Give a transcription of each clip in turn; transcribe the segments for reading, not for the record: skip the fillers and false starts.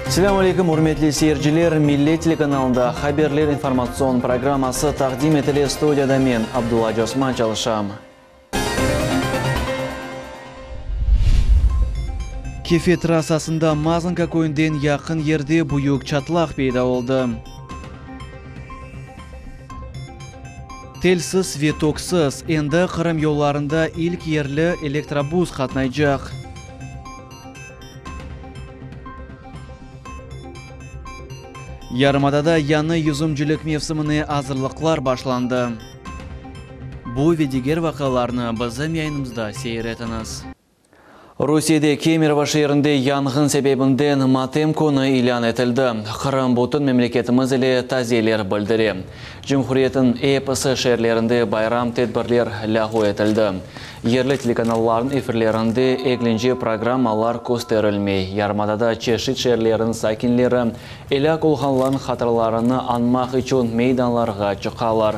Assalamu alaikum, hurmatli seyirciler. Millet telekanalında haberler informatsion programması taqdim etili studiyada men Abdullah Josman çalışam. Kefe trassasında Mazanka koyundan yakın yerde buyuk çatlaq peyda oldu. Telsiz ve toksiz endi Qrim yollarında ilk yerli elektrobus qatnayacaq. Yarımadada yanı yüzümcülük mevsimini hazırlıklar başlandı. Bu ve diğer vakalarını bizim yayınımızda seyretiniz. Rusiyada Kemerovo şehrinde yangın sebebinden matem konu ilan etildi. Qrim butun memleketimiz ile taziyeler bildirdi. Cumhuriyetin episi şehirlerinde bayram tedbirler lahu etildi. Yerli telekanalların efirlerinde eklinci programmalar gösterilmey. Yarımadada çeşit şehirlerin sakinleri elak olğanların hatırlarını anmak için meydanlarga çıqalar.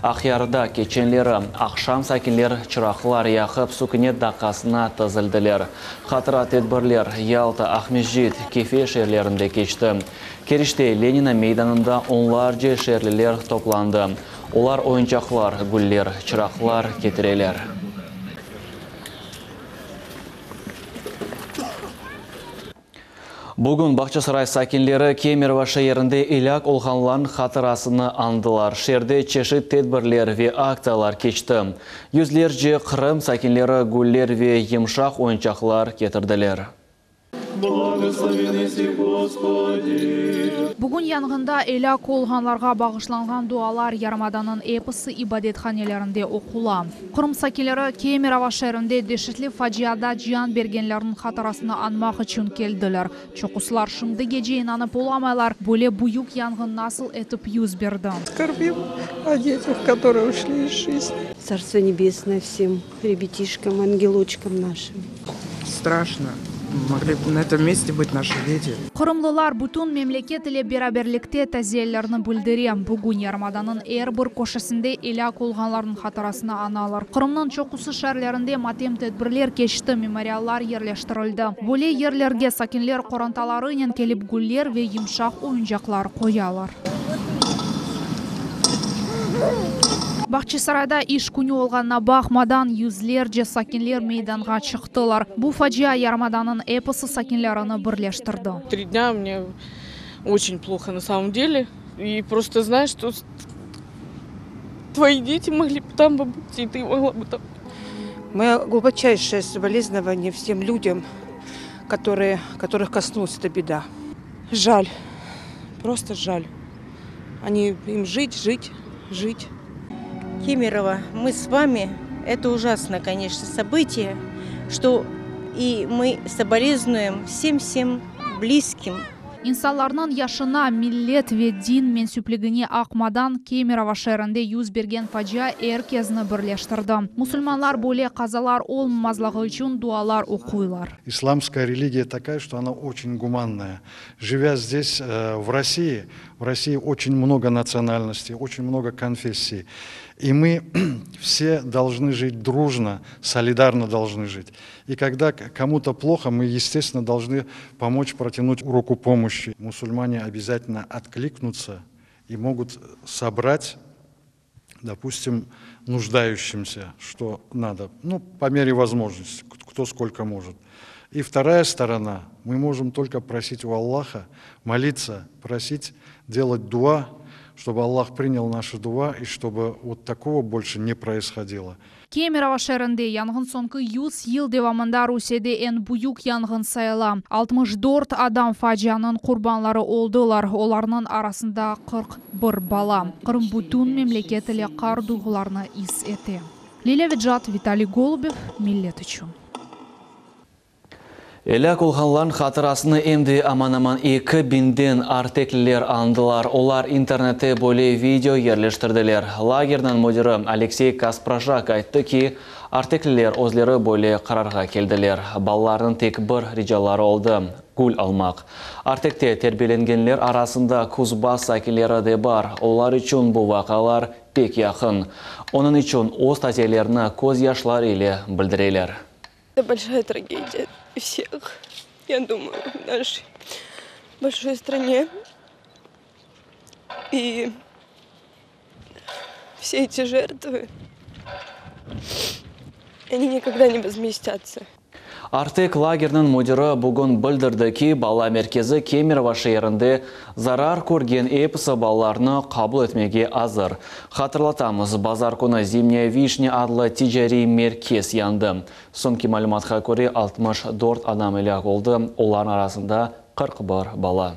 Axyarda keçenleri akşam sakinler çıraqlar yaxıb Sukunet daqasına tızıldılar. Hatıra tedbirler Yalta, Ahmedjit, Kefe şehirlerinde geçti. Kerişte Lenina meydanında onlarca şehirliler toplandı. Olar oyuncaklar, güller, çıraqlar getireler. Bugün Bakçasaray sakinleri Kemerovo şehrinde ilak olğanların hatırasını andılar. Şehirde çeşit tedbirler ve aksiyalar geçti. Yüzlerce Qrim sakinleri güller ve yumşak oyuncaklar getirdiler. Bugün yangında elak olğanlarga bağışlanğan dualar Yarımadanın episi ibadetxanelerinde okulan. Qrim sakinleri Kemerovo şehrinde dehşetli faciada can bergenlerin hatırasını anmak için geldiler. Çokuslar şimdi gece inanıp olamaylar, böyle büyük yangın nasıl etip yüz berdi. Скорбим о детях, которые ушли из жизни. Царство небесное всем ребятишкам, ангелочкам нашим. Страшно. Могли бы на этом месте быть наши дети. Qrimlilar bütün memleket ile beraberlikte taziyelerini bildirdi. Bugün Yarımadanın her bir köşesinde elak olğanların hatırasını analar. Qrimnin çokusu şehirlerinde matem tedbirler geçti, memoriallar yerleştirildi. Böyle yerlerge sakinler qorantalarıyla kelip güller ve yumşak oyuncaklar koyalar. Bakçasarayda iş günü olğanına bakmadan yüzlerce sakinler meydanға çıktılar. Bu facia Yarımadanın episi sakinlerini birleştirdi. 3 дня мне очень плохо на самом деле. И просто знаешь, что твои дети могли бы там быть, и ты могла бы там. Мое глубочайшее соболезнование всем людям, которых коснулась эта беда. Жаль, просто жаль. Им жить. Кемерово, мы с вами. Это ужасно, конечно, событие, что и мы соболезнуем всем близким. İnsanların yaşına, millet ve din mensupligini akmadan Kemerovo şehrinde yüz bergen facia herkesini birleştirdi. Musulmanlar böyle kazalar olmamazlığı için dualar okuylar. Исламская религия такая, что она очень гуманная. Живя здесь, в России очень много национальностей, очень много конфессий. И мы все должны жить дружно, солидарно должны жить. И когда кому-то плохо, мы, естественно, должны помочь, протянуть руку помощи. Мусульмане обязательно откликнутся и могут собрать, допустим, нуждающимся, что надо, по мере возможности, кто сколько может. И вторая сторона, мы можем только просить у Аллаха, молиться, просить, делать дуа, чтобы Аллах принял наши дуа и чтобы вот такого больше не происходило. Kemerovo şehrinde yangın sonki 100 yıl devamında Rusya'da en büyük yangın sayılan. 64 adam facianın kurbanları oldular. Onların arasında 41 bala. Qrim bütün memleket ile qar duygularını his etti. Lila Vidjat, Vitaliy Golubov, millet için. Elak olğanların hatırasını endi aman 2000'den artekliler andılar. Olar internete böyle video yerleştirdiler. Lagerdan müdiri Alexey Kasprashak aytdı ki, artekliler özleri böyle kararga keldiler. Balların tek bir ricaları oldu. Gül almak. Artekte terbiyelengenler arasında Kuzbas sakinleri de var. Onlar için bu vakalar pek yakın. Onun için o statiyalarını koz yaşları ile bildirirler. Это большая трагедия всех. Я думаю, нашей большой стране. И все эти жертвы, они никогда не возместятся. Артек лагерінің мудиры бүгін білдірді ки, бала меркезі Кемерово шайырында зарар көрген эпосы балаларны қабыл етмеге азыр. Хатырлатамыз, базар күні Зимняя вишня адлы тижари меркез янды. Соңки мәліматқа көре 64 адам елек oldu, олардың арасында 41 бала.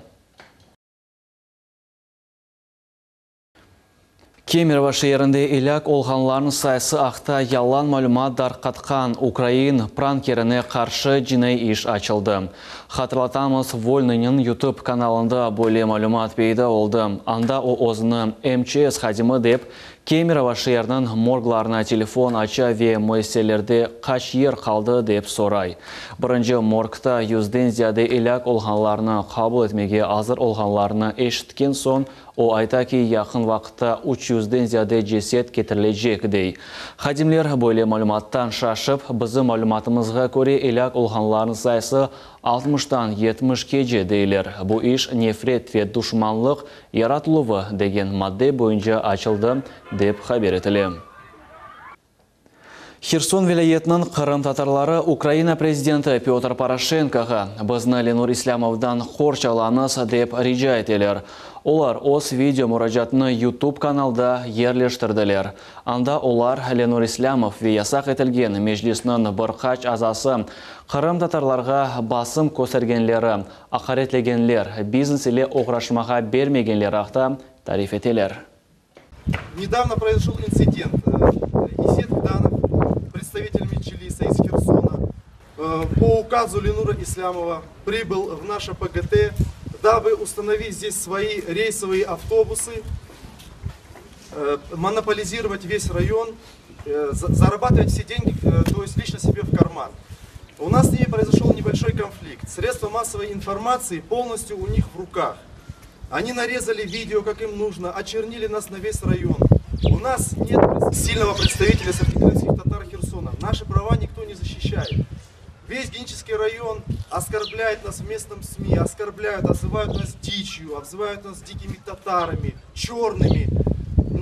Кемерово шайырында елек олғанларын сайысы ақта ялан мәлімат дарқатқан Украин пранкеріне қаршы жинай иш açıldı. Хатырлатамыз, Вольныйның YouTube каналында бөле мәлімат бейді oldu. Анда о өзіні МЧС хадимы деп, Кемерово шайырының моргларына телефон ача ве мәселелерде қаш ер қалды деп сорай. Бірінші моргта 100-ден зияде елек олғанларына қабыл етмеге азыр олғанларына ешіткен сон, о айта ки яқын вақытта 300-ден зияде жесет кетірілежек дей. Хадимлер бөле мәліматтан шашып, бізді мәліматымызға көре елек олғанларын сайысы 60-тан 70-ке же дейлер. Бұл іш нефрет ве душманлық яратылуы деген мадде бойынша açılды деп хабар етілі. Херсон вилаетінің Қырым татарлары Украина президенті Петр Порошенкоға бізні Ленур Ислямовдан қорчаланыз деп рижа етелер. Олар ос видео мұражатыны YouTube каналда ерлештірділер. Анда олар Ленур Ислямов виясақ етілген межлісінің бірқач азасы Қырым татарларға басым көсергенлері, ақаретлегенлер, бизнес-еле оғрашмаға бермегенлер ақта тариф етелер. Недавно произошел инцидент. Исет Данов, представитель Меджлиса из Херсона, по указу Ленура Ислямова прибыл в наше ПГТ, дабы установить здесь свои рейсовые автобусы, монополизировать весь район, зарабатывать все деньги, то есть лично себе в карман. У нас с ними произошел небольшой конфликт. Средства массовой информации полностью у них в руках. Они нарезали видео, как им нужно, очернили нас на весь район. У нас нет сильного представителя сахалинских татар Херсона. Наши права никто не защищает. Весь Генический район оскорбляет нас в местном СМИ, оскорбляют, обзывают нас дичью, обзывают нас дикими татарами, черными.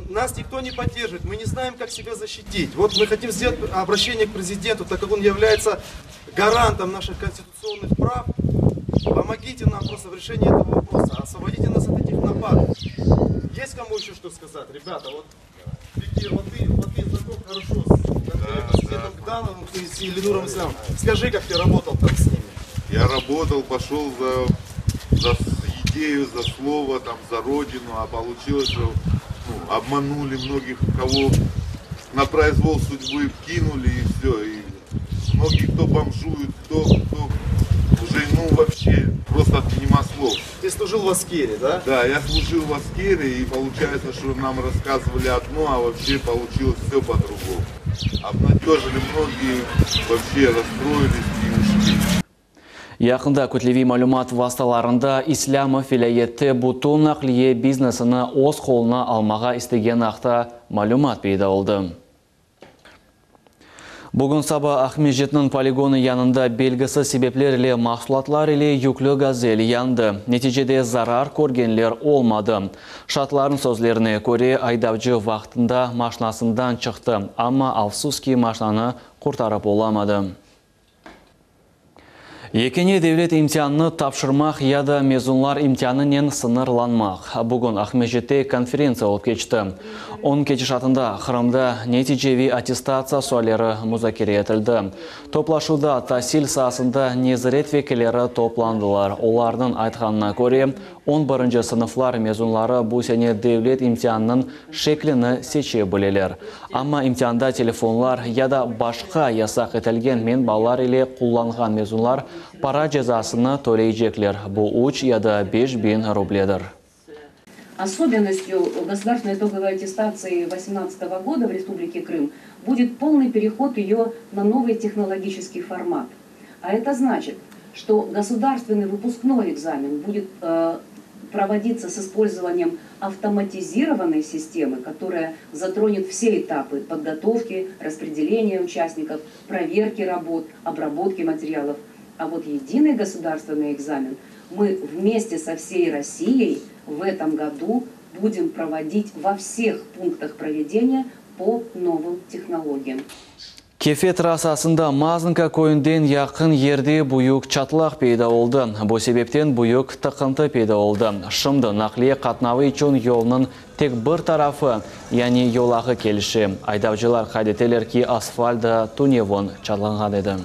Нас никто не поддерживает, мы не знаем, как себя защитить. Вот мы хотим сделать обращение к президенту, так как он является гарантом наших конституционных прав. Помогите нам просто в решении этого вопроса, освободите нас от этих нападок. Есть кому еще что сказать? Ребята, вот, Бекир, вот ты знаком хорошо с президентом Гдановым и с Ленуром Ислямовым. Скажи, как ты работал там с ними? Я работал, пошел за идею, за слово, там, за родину, а получилось, что обманули многих, кого на произвол судьбы кинули и все. И многие кто бомжуют, кто уже, вообще, просто нема слов. Ты служил в Аскере, да? Да, я служил в Аскере, и получается, что нам рассказывали одно, а вообще получилось все по-другому. Обнадежили многие, вообще расстроились и ушли. Яқында көтлеви мәлімат васталарында Ислямов вилаетті бұтын нақлие бизнесіні оз қолына алмаға істеген ақта мәлімат бейді oldu. Бүгін саба Ахмежетінің полигоны янында белгісі себеплер или мақсулатлар или юклі газель янды. Нәтижеде зарар көргенлер олмады. Шатларын сөзлеріне көре айдавжы вақтында машинасынан шықты, амма алсузки машинаны құртарып оламады. Екене devlet imtihanını тапшырмақ яда мезунлар имтиhaninen сынырланмақ. Бүгін Ахмежетте конференция олып кечті. Он кечі шатында Қырымда нәтижеви аттестация суалері музакире етілді. Топлашуда тасил сасында незірет векелері топландылар. Олардың айтқанына көре, 11-ші сыныфлар мезунлары бұл сене devlet имтиhanının шекліні сече білелер. Амма имтihanda телефонлар яда башқа ясақ етілген мен балар или құлланған мезунлар пара жазасыны төлейжеклер. Бұл 3 яда 5000 рубледір. Особенностью государственной итоговой аттестации 2018 года в Республике Крым будет полный переход ее на новый технологический формат. А это значит, что государственный выпускной экзамен будет проводиться с использованием автоматизированной системы, которая затронет все этапы подготовки, распределения участников, проверки работ, обработки материалов А вот единый государственный экзамен мы вместе со всей Россией в этом году будем проводить во всех пунктах проведения по новым технологиям. Кефе трассасында Мазынка көйінден яқын ерде бұйық чатлақ пейда олды. Бұл себептен бұйық тықынты пейда олды. Шымды нақлие қатнавы үшін елінің тек бір тарафы, яғни елақы келіші. Айдавжылар қайдетелер ки асфальда туневон чатланған еді.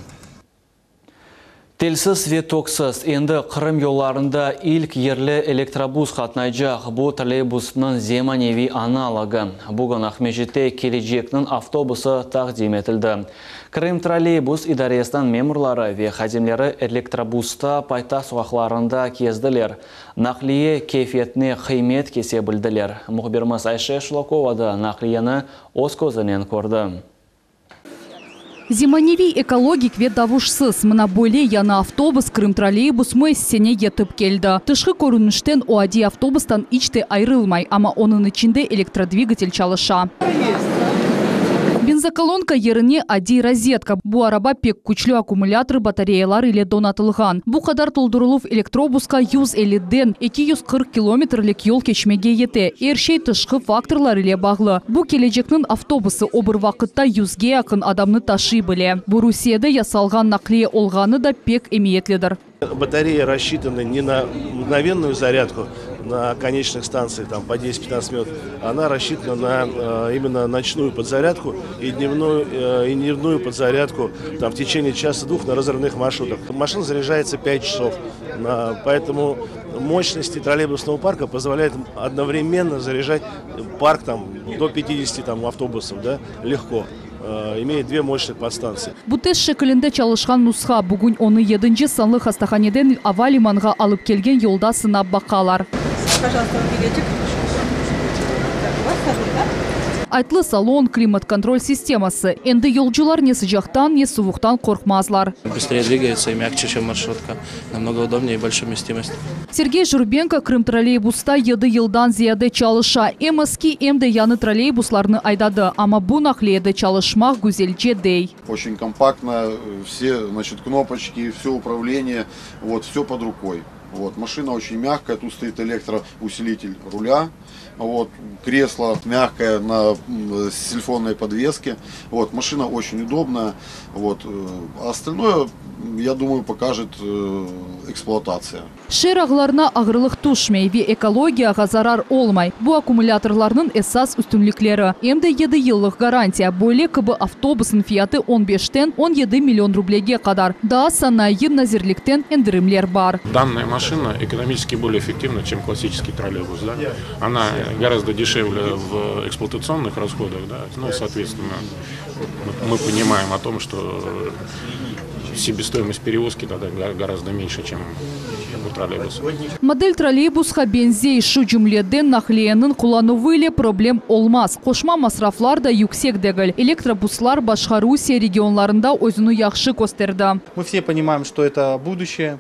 Телсіз ве токсыз, енді Қырым yollarında ilk ерлі электробус қатнайжақ. Бұл троллейбусының земаневи аналогы. Бүгін Ахмежетте келешектің автобусы тақдим етілді. Крым троллейбус идаресінің меморлары ве хазимлері электробуста пайта суақларында кезділер. Нақлие кефетіне қимет кесе білділер. Мұхбирмыз Айше Шулаковада нақлияны өз көзінен көрді. Зиманеви экологик ве давушсыз. Мына бөле яна автобус Крым троллейбус сене етіп келді. Тышқы көрініштен оади автобустан ичте айрылмай, ама оның içinde электродвигатель чалыша. Бензоколонка еріне ади розетка. Бу араба пек күчлі аккумулятор батареялар иле донатылған. Бу қадар толдырылып электробуска 150-ден 240 километрлік yol кечмеге ете. Ершей тышқы факторлар иле бағлы. Бу кележектің автобусы обыр вақытта 100-ге якын адамны ташы біле. Бу Русияда ясалған нақлие олғаны да пек эмиетледір. Батареи рассчитаны не на мгновенную зарядку на конечных станциях там, по 10-15 минут. Она рассчитана на именно ночную подзарядку и дневную подзарядку там, в течение часа-двух на разрывных маршрутах. Машина заряжается 5 часов. Поэтому мощности троллейбусного парка позволяет одновременно заряжать парк там, до 50 там, автобусов, да, легко. Имеет две мощных подстанции. Бутес шекілінде чалышқан нусха бүгін оны 7-ші санлы хастаханеден авалиманға алып келген yolda сынап бақалар. Пожалуйста, билетик. Айтлы салон, климат-контроль системасы. Энді yolcular не sıcaktan, не суықтан қорқмазлар. Быстрее двигается и мягче, чем маршрутка. Намного удобнее и большая вместимость. Сергей Журбенко Крым троллейбуста 7 yıldan ziyade çalışa. Эмески эмде яны троллейбусларны айдады. Ама бу нақлиеде çalışмақ güzelce дей. Очень компактно, все, значит, кнопочки, все управление, вот, все под рукой. Вот, машина очень мягкая, тут стоит электроусилитель руля. Вот, кресло мягкое на сильфонной подвеске. Вот, машина очень удобная. Вот, а остальное, я думаю, покажет эксплуатация. Шерағларына ағырлық түшмей ве экологияға зарар олмай. Бу аккумуляторларның эсас үстінліклері. Емді 7 yıllık гарантия. Бөле кыбы автобусын фияты 15-тен 17 миллион рублеге қадар. Да санайы назирліктен эндіримлер бар. Данная машина экономически более эффективна, чем классический троллейбус. Да? Она гораздо дешевле в эксплуатационных расходах. Да? Ну, соответственно, мы понимаем о том, что себестоимость перевозки тогда гораздо меньше, чем у троллейбуса. Модель троллейбусқа бензей шу жүмледен нақлиенің кулануы проблем олмаз. Қошма масрафлар да yüksek дегіл. Электробуслар башқа Русия регионларында өзіну яқшы көстерді. Мы все понимаем, что это будущее.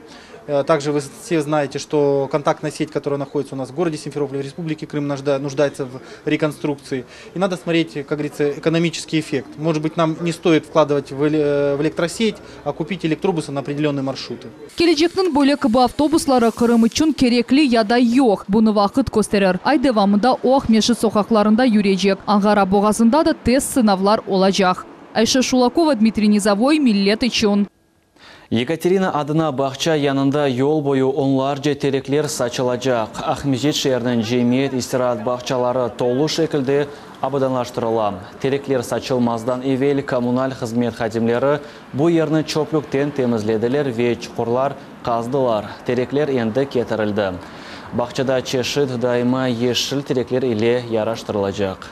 Также вы все знаете, что контактная сеть, которая находится у нас в городе Симферополе, в Республике Крым, нуждается в реконструкции. И надо смотреть, как говорится, экономический эффект. Может быть, нам не стоит вкладывать в электросеть, а купить электробусы на определенные маршруты. Келечектің бөлек кыбы автобуслары Крым үшін керекли яда yok. Бұны вақыт көстерер. Ай девамында оқ мешіт соқақларында юрежек. Аңғара боғазында да тест сынавлар олажақ. Айша Шулакова, Дмитрий Низовой, Миллет Ичун. Екатерина адына бақча янында yol бойы онларca тереклер сачылacak. Ахмежет шерінің жемет истират бақчалары толу шекілде абаданлаштырыла. Тереклер сачылмаздан евел коммуналь қызмет хадимлері бұл ерні чоплюктен темізледілер ве чұқырлар қаздылар. Тереклер енді кетірілді. Бақчада чешіт дайма ешіл тереклер иле яраштырылacak.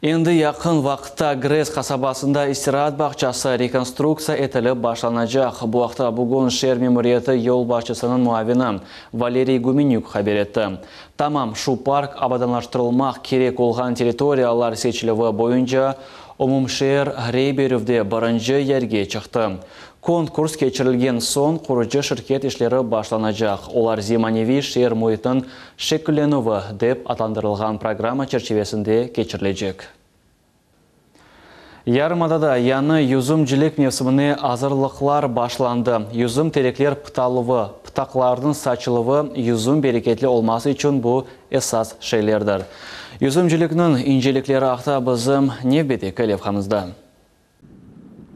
Енді яқын вақытта Грес қасабасында истират бақчасы реконструкция етіліп башланacak. Бұл вақытта бүгін шер мемориеті yol бақчасының муавины Валерий Гуменюк хабар етті. Тамам шу парк абаданлаштырылмақ керек олған территориялар сечілігі бойынша Умумшер Грейберевде барынжы ерге чықты. Конкурс кечірілген сон құрыжы шіркет ішлері башланacak. Олар Зиманеви шер мұйтын шекіленуі деп атандырылған программа черчевесінде кечірілежек. Ярымадада яны юзум жилек мевсіміне азырлықлар башланды. Юзум тереклер пыталывы, пытақлардың сачылывы юзум берекетлі олмасы үшін бұл эсас шейлердір. Юзум жилекнің инжеліклері ақта бізім невбеті көлевханызда.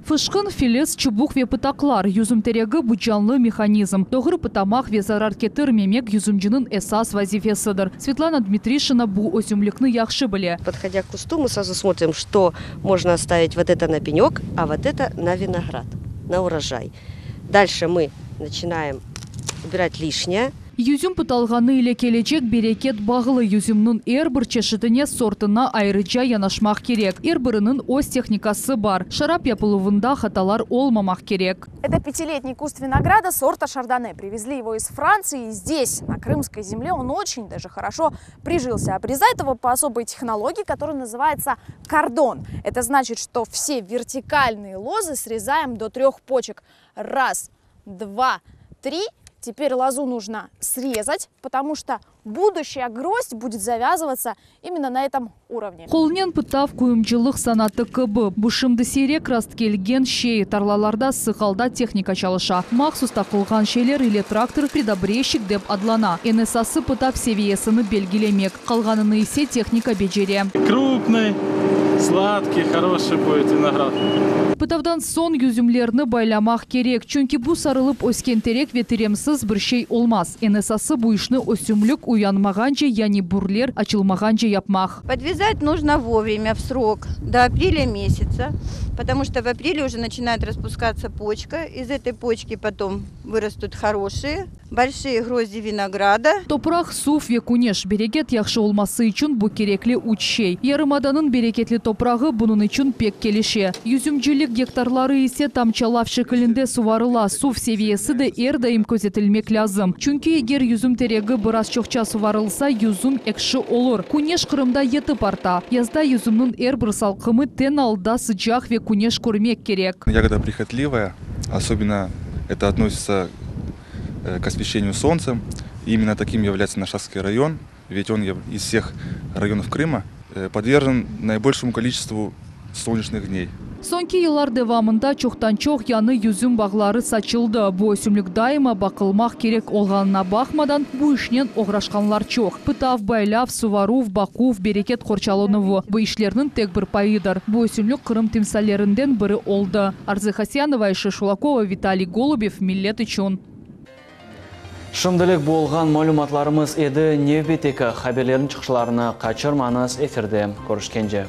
Фышкын, филес, чубук ве пытаклар. Юзум терегі бұджанлы механизм. Тоғыр пытамақ ве зарар кетір мемек юзумжының эсас вазифесыдыр. Светлана Дмитришина бұл осюмлікні яқшы біле. Подходя к кусту, мы сразу смотрим, что можно оставить вот это на пенек, а вот это на виноград, на урожай. Дальше мы начинаем убирать лишнее. Юзюм пыталғаны иле келечек берекет бағылы юзюмнің әрбір чешітіне сортына айрыжа янашмақ керек. Әрбірінің ос техникасы бар. Шарап япылывында хаталар олмамақ керек. Это 5-летний куст винограда сорта Шардоне. Привезли его из Франции. И здесь, на крымской земле, он очень даже хорошо прижился. Обрезают его по особой технологии, которая называется кордон. Это значит, что все вертикальные лозы срезаем до 3 почек. 1, 2, 3. Теперь лозу нужно срезать, потому что будущая гроздь будет завязываться именно на этом уровне. Қолнен пытав күйімжілік санаты кыбы. Бұшымды серек раст келген шей тарлаларда сықалда техника чалыша. Мақсус тақылған шейлер или трактор предобрейщик деп адлана. НСАсы пытав севиесіні белгілемек. Қалғаныны есе техника бежере. Крупный, сладкий, хороший будет виноград. Пытавдан сон юзюмлерні байламақ керек. Чөнки бұ сарылып өскен терек ветеремсіз бір шей олмаз. НСАсы бұйшны өсюмлік уянмағанче, яни бурлер açılмағанче yapмақ. Подвязать нужно вовремя, в срок, до апреля месяца, потому что в апреле уже начинает распускаться почка. Из этой почки потом вырастут хорошие, большие грозди винограда. Топрақ суф векунеш берекет яқшы олмасы үшін бұ керекли учшей. Ярымаданын берекетлі топрағы бұнын үшін пек келеше. Юзюмчілік гектарлары есе тамчалав шекілінде суварыла. Суф севиесі де әрдайым көзетілмек лазым. Чүнки егер юзум терегі біраз чоқча суварылса, юзум экші олыр. Кунеш Қырымда еті парта. Язда юзумның әрбір салқымы тен алда сыжақ ве кунеш көрмек керек. Ягода прихотливая, особенно это относится к освещению солнцем. Именно таким является наш Шахский район, ведь он из всех районов Крыма подвержен наибольшему количеству солнечных дней. Сонки yıllar devamında çoxtan çox yanı yüzüm bağları saçıldı. Bu ösümlük daima bakılmaq керек olğanına baxmadan bu işнен oğraşqanlar çox. Pıtav, baylav, suvaruv, bakuv, bereket Korçalonovu. Bu işlerinin tek bir payıdır. Bu ösümlük Kırım timsallerinden biri oldu. Arzu Hasyanova, Ayşe Шулакова, Виталий Голубев, Millet üçün. Шымдылық болған мәлуматларымыз еді Невбетегі хаберлерін чықшыларына қачырманыз эфирде көрішкенже.